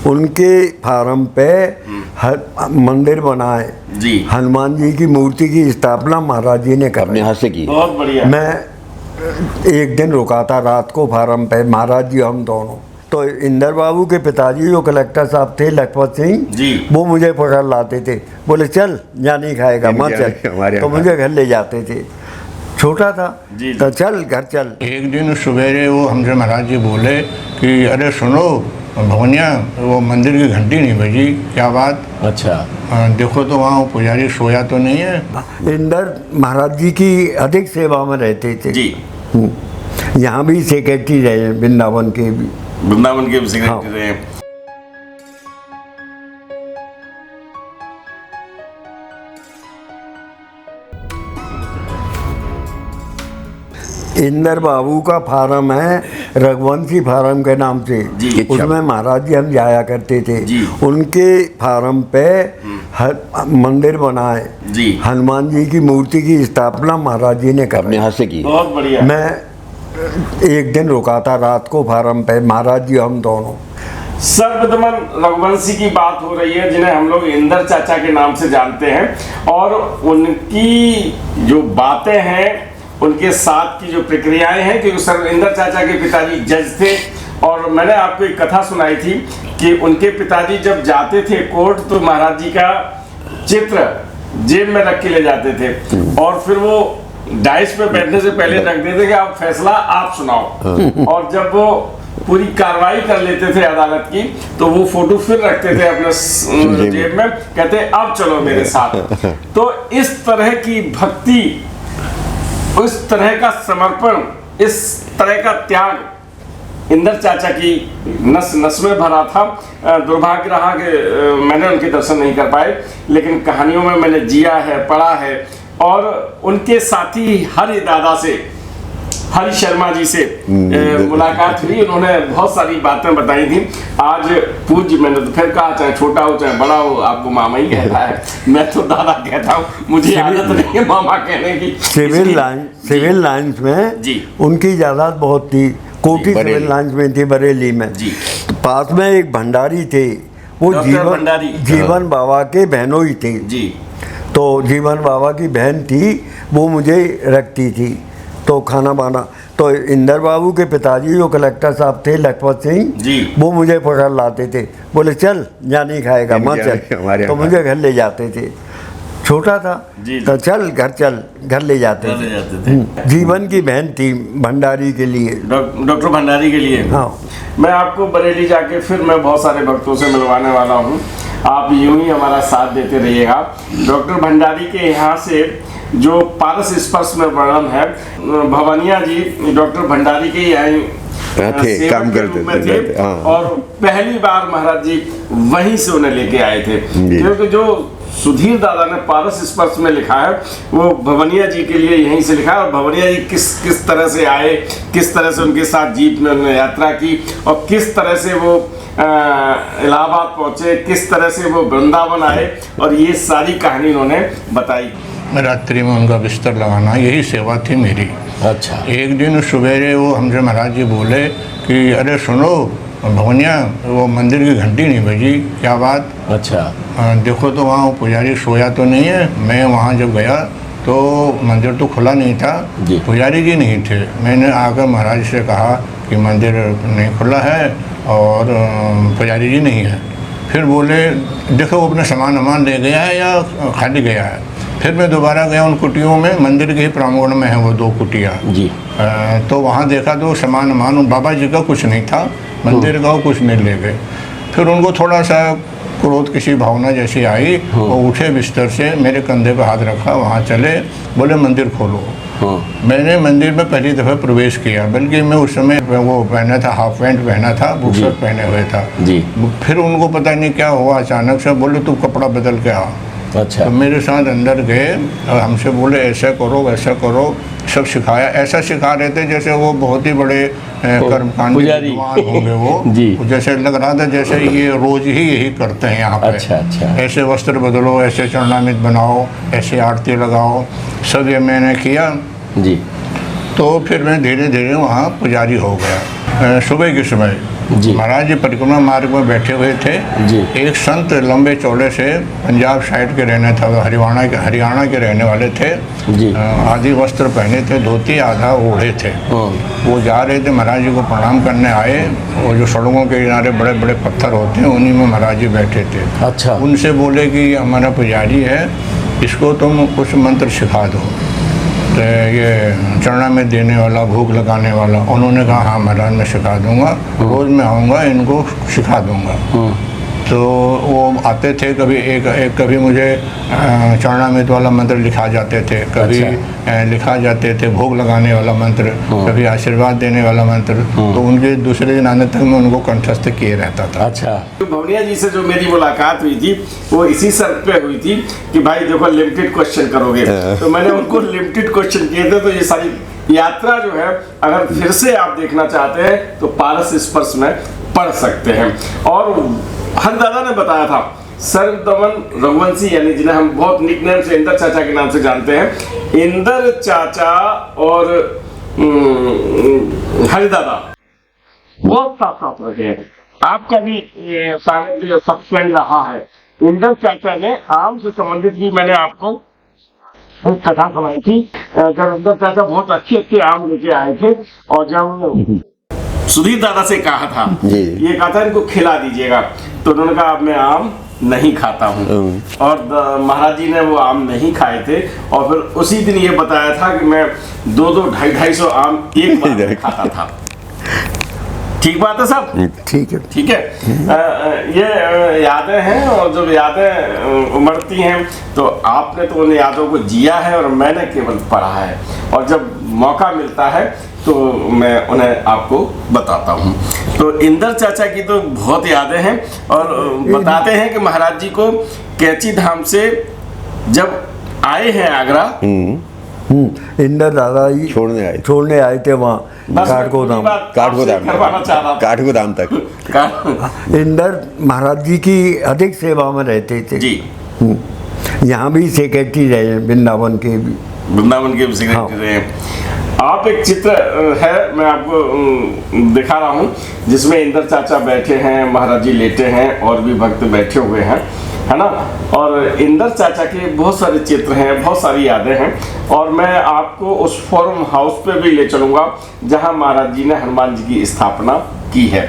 उनके फार्म पे मंदिर बनाए जी। हनुमान जी की मूर्ति की स्थापना महाराज जी ने अपने कर हाथ से की। बहुत बढ़िया। मैं एक दिन रुका था रात को फार्म पे, महाराज जी हम दोनों। तो इंदर बाबू के पिताजी जो कलेक्टर साहब थे लखपत सिंह जी। वो मुझे पकड़ लाते थे, बोले चल यहाँ नहीं खाएगा मत चल, तो मुझे घर ले जाते थे। छोटा था जी। तो चल घर चल। एक दिन सवेरे वो हमसे महाराज जी बोले कि अरे सुनो भवनिया, वो मंदिर की घंटी नहीं बजी, क्या बात? अच्छा। देखो तो वहाँ वो पुजारी सोया तो नहीं है। इंदर महाराज जी की अधिक सेवा में रहते थे जी। यहाँ भी सेक्रेटरी रहे, वृंदावन के भी। वृंदावन के सेक्रेटरी रहे हैं। इंदर बाबू का फार्म है रघुवंशी फार्म के नाम से जी। उसमें महाराज जी हम जाया करते थे जी। उनके फार्म पे मंदिर बनाए जी। हनुमान जी की मूर्ति की स्थापना महाराज जी ने कर अपने हाथ से की। बहुत बढ़िया। मैं एक दिन रुका था रात को फार्म पे, महाराज जी हम दोनों। सर्वप्रथम रघुवंशी की बात हो रही है, जिन्हें हम लोग इंदर चाचा के नाम से जानते हैं, और उनकी जो बातें हैं, उनके साथ की जो प्रक्रियाएं हैं, क्योंकि सर इंदर चाचा के पिताजी जज थे। और मैंने आपको एक कथा सुनाई थी कि उनके पिताजी जब जाते थे कोर्ट तो महाराज जी का चित्र जेब में रख के ले जाते थे और फिर वो डाइस पे बैठने से पहले रख देते कि आप फैसला आप सुनाओ। और जब वो पूरी कार्रवाई कर लेते थे अदालत की तो वो फोटो फिर रखते थे अपने जेब में, कहते अब चलो मेरे साथ। तो इस तरह की भक्ति, उस तरह का समर्पण, इस तरह का त्याग इंदर चाचा की नस नस में भरा था। दुर्भाग्य रहा कि मैंने उनके दर्शन नहीं कर पाए, लेकिन कहानियों में मैंने जिया है, पढ़ा है। और उनके साथी हरि दादा से, हरि शर्मा जी से मुलाकात हुई, उन्होंने बहुत सारी बातें बताई थी। आज पूज्य, मैंने तो फिर कहा चाहे छोटा हो चाहे बड़ा हो आपको मामा ही कहता है, मैं तो दादा कहता हूँ, मुझे आदत नहीं है मामा कहने की। सिविल लाइन्स में जी। उनकी जायदाद बहुत थी, कोठी सिविल लाइन्स में थी बरेली में जी। पास में एक भंडारी थे, वो जीवन बाबा के बहनों ही थे जी। तो जीवन बाबा की बहन थी, वो मुझे रखती थी तो खाना बाना। तो इंदर बाबू के पिताजी जो कलेक्टर साहब थे लखपत सिंह जी। वो मुझे पकड़ लाते थे, बोले चल यहाँ नहीं खाएगा मत चल, तो मुझे घर ले जाते थे। छोटा था जी। तो चल घर ले जाते थे। जीवन की बहन थी भंडारी के लिए, डॉक्टर भंडारी के लिए। हाँ। मैं आपको बरेली जाके फिर मैं बहुत सारे भक्तों से मिलवाने वाला हूँ, आप यूं ही हमारा साथ देते रहिएगा। डॉक्टर भंडारी के यहाँ से जो पारस स्पर्श में वर्णन है, भवनिया जी डॉक्टर भंडारी के यहाँ थे, काम करते थे। और पहली बार महाराज जी वहीं से उन्हें लेके आए थे, क्योंकि जो सुधीर दादा ने पारस स्पर्श में लिखा है वो भवनिया जी के लिए यहीं से लिखा है। और भवनिया जी किस तरह से आए, किस तरह से उनके साथ जीप में उन्होंने यात्रा की, और किस तरह से वो इलाहाबाद पहुंचे, किस तरह से वो वृंदावन आए, और ये सारी कहानी उन्होंने बताई। रात्रि में उनका बिस्तर लगाना, यही सेवा थी मेरी। अच्छा। एक दिन सवेरे वो हमसे महाराज जी बोले कि अरे सुनो भवनिया, वो मंदिर की घंटी नहीं बजी, क्या बात? अच्छा। देखो तो वहाँ वो पुजारी सोया तो नहीं है। मैं वहाँ जब गया तो मंदिर तो खुला नहीं था, पुजारी जी नहीं थे। मैंने आकर महाराज से कहा कि मंदिर नहीं खुला है और पुजारी जी नहीं है। फिर बोले देखो वो अपना सामान ले गया है या खाली गया है। फिर मैं दोबारा गया उन कुटियों में, मंदिर के ही प्रांगण में है वो 2 कुटियाँ जी। तो वहाँ देखा तो सामान बाबा जी का कुछ नहीं था, मंदिर का कुछ नहीं ले गए। फिर उनको थोड़ा सा क्रोध किसी भावना जैसी आई, वो उठे बिस्तर से, मेरे कंधे पे हाथ रखा, वहाँ चले, बोले मंदिर खोलो। मैंने मंदिर में पहली दफ़ा प्रवेश किया, बल्कि मैं उस समय वो पहना था, हाफ पैंट पहना था, बुशर्ट पहने हुए था जी। फिर उनको पता नहीं क्या हुआ, अचानक से बोले तू कपड़ा बदल के आ। अच्छा। तो मेरे साथ अंदर गए और हमसे बोले ऐसा करो वैसा करो, सब सिखाया। ऐसा सिखा रहे थे जैसे वो बहुत ही बड़े कर्मकांडी विद्वान होंगे वो जी। जैसे लग रहा था जैसे ये रोज ही यही करते हैं यहाँ पे। अच्छा अच्छा। ऐसे वस्त्र बदलो, ऐसे चरणामृत बनाओ, ऐसे आरती लगाओ, सब ये मैंने किया जी। तो फिर मैं धीरे धीरे वहाँ पुजारी हो गया। सुबह के समय जी। महाराज जी परिक्रमा मार्ग में बैठे हुए थे। जी। एक संत लंबे चौड़े से पंजाब साइड के रहने था, हरियाणा के रहने वाले थे। जी। आदि वस्त्र पहने थे, धोती आधा ओढ़े थे। वो जा रहे थे, महाराज जी को प्रणाम करने आए। वो जो सड़कों के किनारे बड़े बड़े पत्थर होते हैं उन्हीं में महाराज जी बैठे थे। अच्छा। उनसे बोले कि हमारा पुजारी है, इसको तुम कुछ मंत्र सिखा दो, तो ये चरणा में देने वाला, भोग लगाने वाला। उन्होंने कहा हाँ महाराज मैं सिखा दूंगा, रोज़ मैं आऊँगा, इनको सिखा दूंगा। तो वो आते थे, कभी मुझे चरणामृत वाला मंत्र लिखा जाते थे, कभी लिखा जाते थे भोग लगाने वाला मंत्र, कभी आशीर्वाद देने वाला मंत्र। तो उनके दूसरे दिन आने तक मैं उनको कंठस्थ किए रहता था। अच्छा। तो भवनिया जी से जो मेरी मुलाकात हुई थी वो इसी शर्त पे हुई थी कि भाई देखो लिमिटेड क्वेश्चन करोगे, तो मैंने उनको लिमिटेड क्वेश्चन किए थे। तो ये सारी यात्रा जो है अगर फिर से आप देखना चाहते हैं तो पारस स्पर्श में पढ़ सकते हैं। और हरदादा ने बताया था सर्वदमन रघुवंशी, यानी जिन्हें हम बहुत निकनेम से इंदर चाचा के नाम से जानते हैं, इंदर चाचा और हरिदादा बहुत साथ साथ रहे हैं। आपका भी सानिध्य सत्संग रहा है। इंदर चाचा ने आम से संबंधित भी मैंने आपको एक कथा सुनाई थी, जब इंदर चाचा बहुत अच्छे अच्छे आम लेके आए थे और जब सुधीर दादा से कहा था ये कहा था इनको खिला दीजिएगा, तो उन्होंने कहा अब मैं आम नहीं खाता हूँ। और महाराज जी ने वो आम नहीं खाए थे और फिर उसी दिन ये बताया था कि मैं 200-250 आम एक बार में खाता था। ठीक बात है साहब? ठीक है। ठीक है। ये यादें हैं और जब यादें उमड़ती हैं तो आपने तो उन यादों को जिया है और मैंने केवल पढ़ा है, और जब मौका मिलता है तो मैं उन्हें आपको बताता हूँ। तो इंदर चाचा की तो बहुत यादें हैं और बताते हैं कि महाराज जी को कैची धाम से जब आए हैं आगरा, इंदर दादा जी छोड़ने आए थे वहाँ काठगोदाम तक। इंदर महाराज जी की अधिक सेवा में रहते थे जी। यहाँ भी सेक्रेटरी रहे, वृंदावन के भी सेक्रेटरी रहे। आप एक चित्र है मैं आपको दिखा रहा हूँ जिसमें इंदर चाचा बैठे हैं, महाराज जी लेटे हैं और भी भक्त बैठे हुए हैं, है ना। और इंदर चाचा के बहुत सारे चित्र हैं, बहुत सारी यादें हैं, और मैं आपको उस फोरम हाउस पे भी ले चलूंगा जहां महाराज जी ने हनुमान जी की स्थापना की है।